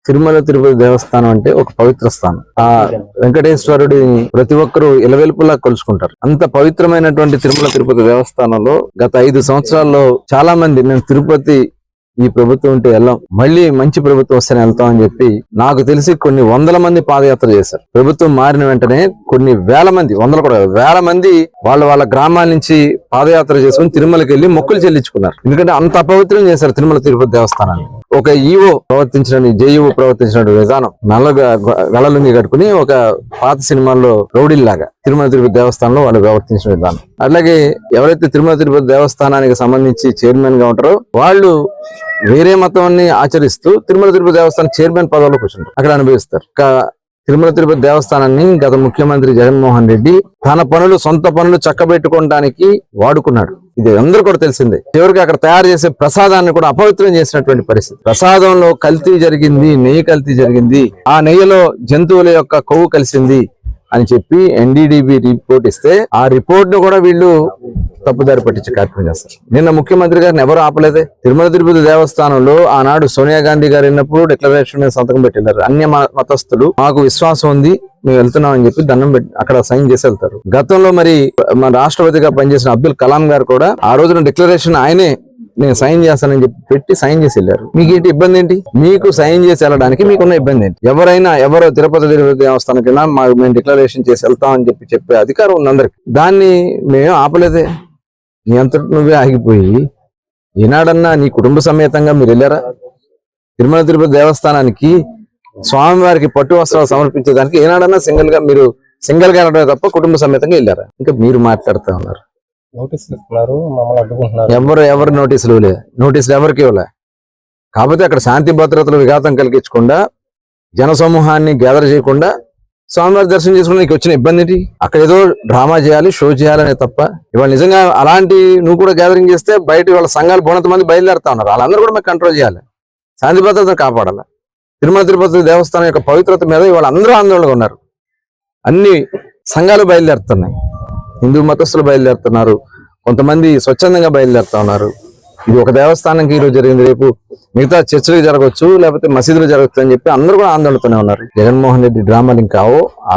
తిరుమల తిరుపతి దేవస్థానం అంటే ఒక పవిత్ర స్థానం. ఆ వెంకటేశ్వరుడి ప్రతి ఒక్కరూ ఇలవెల్పులా కొలుసుకుంటారు. అంత పవిత్రమైనటువంటి తిరుమల తిరుపతి దేవస్థానంలో గత 5 సంవత్సరాల్లో చాలా మంది మేము తిరుపతి ఈ ప్రభుత్వం ఉంటే వెళ్ళాం, మళ్ళీ మంచి ప్రభుత్వం వస్తేనే వెళ్తాం అని చెప్పి నాకు తెలిసి కొన్ని వందల మంది పాదయాత్ర చేశారు. ప్రభుత్వం మారిన వెంటనే కొన్ని వేల మంది, వందలు కూడా వేల మంది వాళ్ళ గ్రామాల నుంచి పాదయాత్ర చేసుకుని తిరుమలకి వెళ్ళి మొక్కులు చెల్లించుకున్నారు. ఎందుకంటే అంత అపవిత్రం చేశారు తిరుమల తిరుపతి దేవస్థానాన్ని. ఒక ఈవో జేఈఓ ప్రవర్తించిన విధానం, గళలుంగి కట్టుకుని ఒక పాత సినిమాల్లో రౌడీల్లాగా తిరుమల తిరుపతి దేవస్థానంలో వాళ్ళు ప్రవర్తించిన విధానం. అట్లాగే ఎవరైతే తిరుమల తిరుపతి దేవస్థానానికి సంబంధించి చైర్మన్ గా ఉంటారో వాళ్ళు వేరే మతాన్ని ఆచరిస్తూ తిరుమల తిరుపతి దేవస్థానం చైర్మన్ పదవిలో కూర్చుంటారు, అక్కడ అనుభవిస్తారు. తిరుమల తిరుపతి దేవస్థానాన్ని గత ముఖ్యమంత్రి జగన్మోహన్ రెడ్డి తన సొంత పనులు చక్కబెట్టుకోవడానికి వాడుకున్నాడు. ఇది అందరూ కూడా తెలిసిందే. చివరికి అక్కడ తయారు చేసే ప్రసాదాన్ని కూడా అపవిత్రం చేసినటువంటి పరిస్థితి. ప్రసాదంలో కల్తీ జరిగింది, నెయ్యి కల్తీ జరిగింది, ఆ నెయ్యిలో జంతువుల యొక్క కొవ్వు కలిసింది అని చెప్పి ఎన్డీడీబీ రిపోర్ట్ ఇస్తే ఆ రిపోర్ట్ ను కూడా వీళ్ళు తప్పుదారి పట్టించే కార్యక్రమం చేస్తారు. నిన్న ముఖ్యమంత్రి గారిని ఎవరు ఆపలేదే. తిరుమల తిరుపతి దేవస్థానంలో ఆనాడు సోనియా గాంధీ గారు వెళ్ళినప్పుడు డిక్లరేషన్ మీద సంతకం పెట్టినారు. అన్య మతస్థులు మాకు విశ్వాసం ఉంది, మేము వెళ్తున్నాం అని చెప్పి దండం పెట్టి అక్కడ సైన్ చేసి వెళ్తారు. గతంలో మరి మన రాష్ట్రపతిగా పనిచేసిన అబ్దుల్ కలాం గారు కూడా ఆ రోజున డిక్లరేషన్ ఆయనే నేను సైన్ చేస్తానని చెప్పి పెట్టి సైన్ చేసి వెళ్ళారు. మీకు ఏంటి ఇబ్బంది ఏంటి? మీకు సైన్ చేసి వెళ్ళడానికి మీకున్న ఇబ్బంది ఏంటి? ఎవరో తిరుపతి దేవస్థానానికి మేము డిక్లరేషన్ చేసి వెళ్తామని చెప్పే అధికారం ఉంది అందరికి. దాన్ని మేము ఆపలేదే. నీ అంతటి నువ్వే ఆగిపోయి ఈనాడన్నా నీ కుటుంబ సమేతంగా మీరు వెళ్ళారా? తిరుమల తిరుపతి దేవస్థానానికి స్వామివారికి పట్టు వస్త్రాలు సమర్పించేదానికి ఏనాడన్నా సింగిల్ గా వెళ్ళడమే తప్ప కుటుంబ సమేతంగా వెళ్ళారా? ఇంకా మీరు మాట్లాడుతూ ఉన్నారు. ఎవరు నోటీసులు ఎవరికి ఇవ్వలే. కాకపోతే అక్కడ శాంతి భద్రతలు విఘాతం కలిగించకుండా, జనసమూహాన్ని గ్యాదర్ చేయకుండా స్వామివారి దర్శనం చేసుకుని నీకు వచ్చిన ఇబ్బంది ఏంటి? అక్కడ ఏదో డ్రామా చేయాలి, షో చేయాలనే తప్ప ఇవాళ నిజంగా అలాంటి నువ్వు కూడా గ్యాదరింగ్ చేస్తే బయట వాళ్ళ సంఘాలు బోనంత మంది బయలుదేరుతా ఉన్నారు. వాళ్ళందరూ కూడా మేము కంట్రోల్ చేయాలి, శాంతి భద్రతను కాపాడాలి. తిరుమల తిరుపతి దేవస్థానం యొక్క పవిత్రత మీద ఇవాళ అందరూ ఆందోళనగా ఉన్నారు. అన్ని సంఘాలు బయలుదేరుతున్నాయి, హిందూ మతస్థులు బయలుదేరుతున్నారు, కొంతమంది స్వచ్ఛందంగా బయలుదేరుతా ఉన్నారు. ఇది ఒక దేవస్థానానికి ఈరోజు జరిగింది, రేపు మిగతా చర్చలు జరగవచ్చు, లేకపోతే మసీదులు జరగచ్చు అని చెప్పి అందరూ కూడా ఆందోళనతోనే ఉన్నారు. జగన్మోహన్ రెడ్డి డ్రామాలు ఇంకా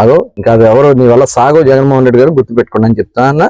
ఆగో ఇంకా ఎవరో నీ వల్ల సాగో జగన్మోహన్ రెడ్డి గారు గుర్తుపెట్టుకోండి అని చెప్తా అన్న.